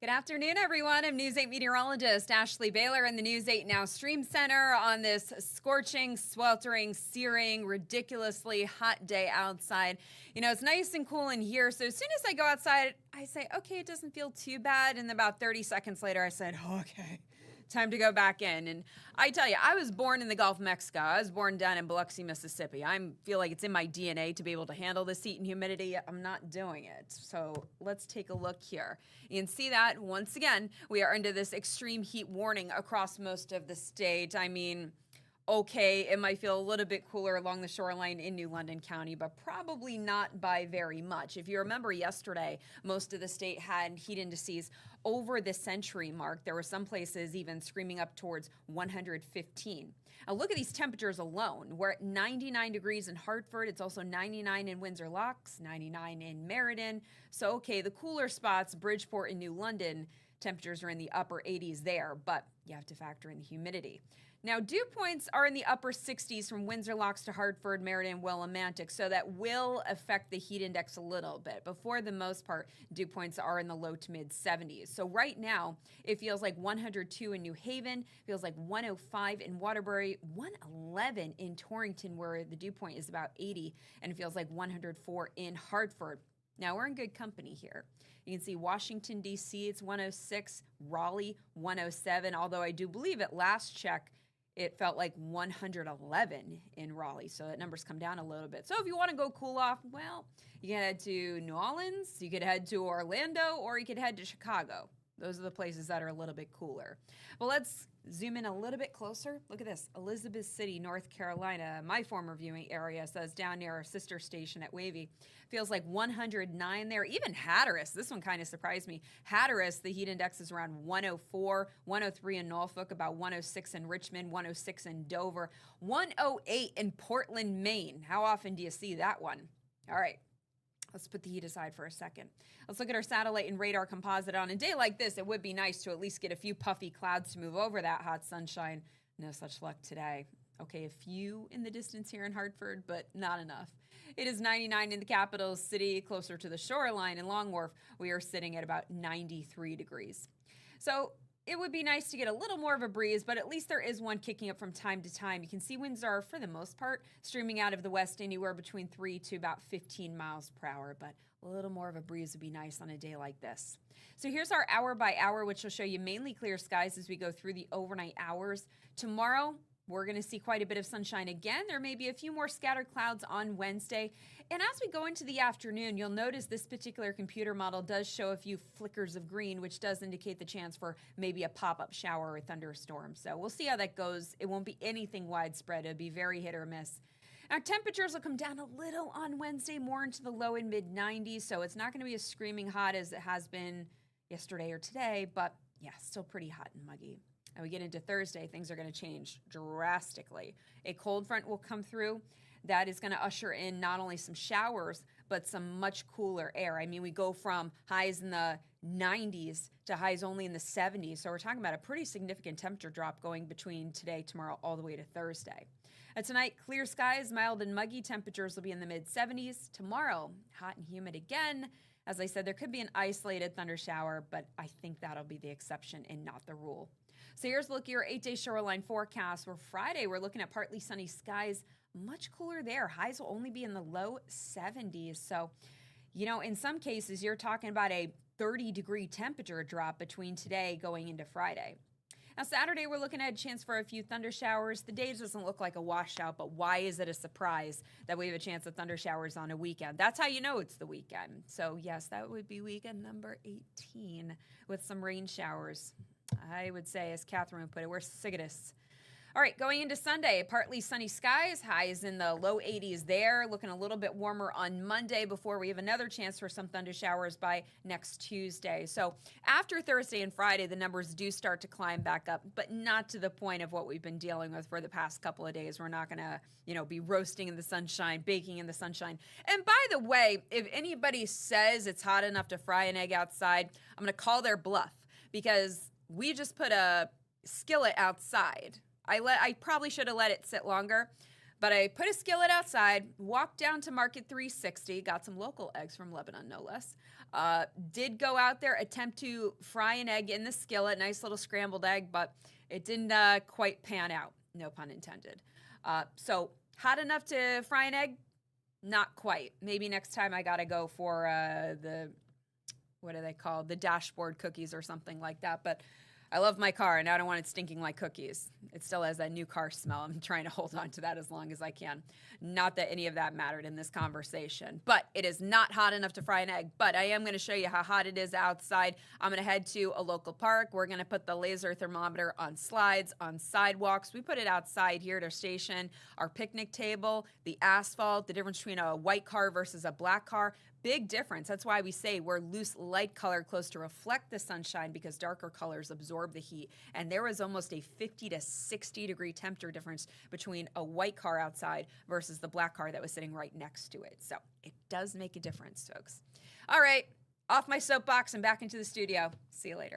Good afternoon, everyone. I'm News 8 meteorologist Ashley Baylor in the News 8 Now Stream Center on this scorching, sweltering, searing, ridiculously hot day outside. You know, it's nice and cool in here, so as soon as I go outside, I say, okay, it doesn't feel too bad, and about 30 seconds later, I said, okay, time to go back in. And I tell you, I was born in the Gulf of Mexico. I was born down in Biloxi, Mississippi. I feel like it's in my DNA to be able to handle this heat and humidity. I'm not doing it. So let's take a look here. You can see that once again, we are under this extreme heat warning across most of the state. I mean, okay, it might feel a little bit cooler along the shoreline in New London County, but probably not by very much. If you remember yesterday, most of the state had heat indices over the century mark. There were some places even screaming up towards 115. Now look at these temperatures alone. We're at 99 degrees in Hartford. It's also 99 in Windsor Locks, 99 in Meriden. So, okay, the cooler spots, Bridgeport and New London, temperatures are in the upper 80s there, but you have to factor in the humidity. Now, dew points are in the upper 60s from Windsor Locks to Hartford, Meriden, Willimantic, so that will affect the heat index a little bit. But for the most part, dew points are in the low to mid 70s. So right now, it feels like 102 in New Haven, feels like 105 in Waterbury, 111 in Torrington, where the dew point is about 80, and it feels like 104 in Hartford. Now, we're in good company here. You can see Washington, D.C., it's 106, Raleigh, 107, although I do believe at last check, it felt like 111 in Raleigh, so that number's come down a little bit. So if you want to go cool off, well, you can head to New Orleans, you could head to Orlando, or you could head to Chicago. Those are the places that are a little bit cooler. Well, let's zoom in a little bit closer. Look at this, Elizabeth City, North Carolina, my former viewing area, so it's down near our sister station at Wavy. Feels like 109 there. Even Hatteras, this one kind of surprised me. Hatteras, the heat index is around 104, 103 in Norfolk, about 106 in Richmond, 106 in Dover, 108 in Portland, Maine. How often do you see that one? All right. Let's put the heat aside for a second. Let's look at our satellite and radar composite. On a day like this, it would be nice to at least get a few puffy clouds to move over that hot sunshine. No such luck today. Okay, a few in the distance here in Hartford, but not enough. It is 99 in the capital city, closer to the shoreline in Long Wharf. We are sitting at about 93 degrees. So it would be nice to get a little more of a breeze, but at least there is one kicking up from time to time. You can see winds are, for the most part, streaming out of the west anywhere between 3 to about 15 miles per hour, but a little more of a breeze would be nice on a day like this. So here's our hour by hour, which will show you mainly clear skies as we go through the overnight hours. Tomorrow, we're going to see quite a bit of sunshine again. There may be a few more scattered clouds on Wednesday. And as we go into the afternoon, you'll notice this particular computer model does show a few flickers of green, which does indicate the chance for maybe a pop-up shower or thunderstorm. So we'll see how that goes. It won't be anything widespread. It'll be very hit or miss. Our temperatures will come down a little on Wednesday, more into the low and mid 90s. So it's not going to be as screaming hot as it has been yesterday or today, but yeah, still pretty hot and muggy. And we get into Thursday, things are going to change drastically. A cold front will come through. That is going to usher in not only some showers, but some much cooler air. I mean, we go from highs in the 90s to highs only in the 70s. So we're talking about a pretty significant temperature drop going between today, tomorrow, all the way to Thursday. Tonight, clear skies, mild and muggy. Temperatures will be in the mid 70s. Tomorrow, hot and humid again. As I said, there could be an isolated thunder shower, but I think that'll be the exception and not the rule. So here's a look at your 8-day shoreline forecast. For Friday, we're looking at partly sunny skies, much cooler there. Highs will only be in the low 70s. So, you know, in some cases, you're talking about a 30-degree temperature drop between today going into Friday. Now, Saturday, we're looking at a chance for a few thunder showers. The day doesn't look like a washout, but why is it a surprise that we have a chance of thunder showers on a weekend? That's how you know it's the weekend. So, yes, that would be weekend number 18 with some rain showers. I would say, as Catherine would put it, we're sick of this. All right, going into Sunday, partly sunny skies, highs in the low 80s there, looking a little bit warmer on Monday before we have another chance for some thunder showers by next Tuesday. So after Thursday and Friday, the numbers do start to climb back up, but not to the point of what we've been dealing with for the past couple of days. We're not going to, be roasting in the sunshine, baking in the sunshine. And by the way, if anybody says it's hot enough to fry an egg outside, I'm going to call their bluff because we just put a skillet outside. I probably should have let it sit longer, But I put a skillet outside, walked down to Market 360, got some local eggs from Lebanon, no less. Did go out there, attempt to fry an egg in the skillet, nice little scrambled egg, but it didn't quite pan out, no pun intended. So hot enough to fry an egg? Not quite. Maybe next time I gotta go for what are they called? The dashboard cookies or something like that. But I love my car, and I don't want it stinking like cookies. It still has that new car smell. I'm trying to hold on to that as long as I can. Not that any of that mattered in this conversation, but it is not hot enough to fry an egg. But I am going to show you how hot it is outside. I'm going to head to a local park. We're going to put the laser thermometer on slides, on sidewalks. We put it outside here to station our picnic table, the asphalt, the difference between a white car versus a black car. Big difference. That's why we say we're loose light color close to reflect the sunshine, because darker colors absorb the heat. And there was almost a 50 to 60 degree temperature difference between a white car outside versus the black car that was sitting right next to it. So it does make a difference, folks. All right, off my soapbox and back into the studio. See you later.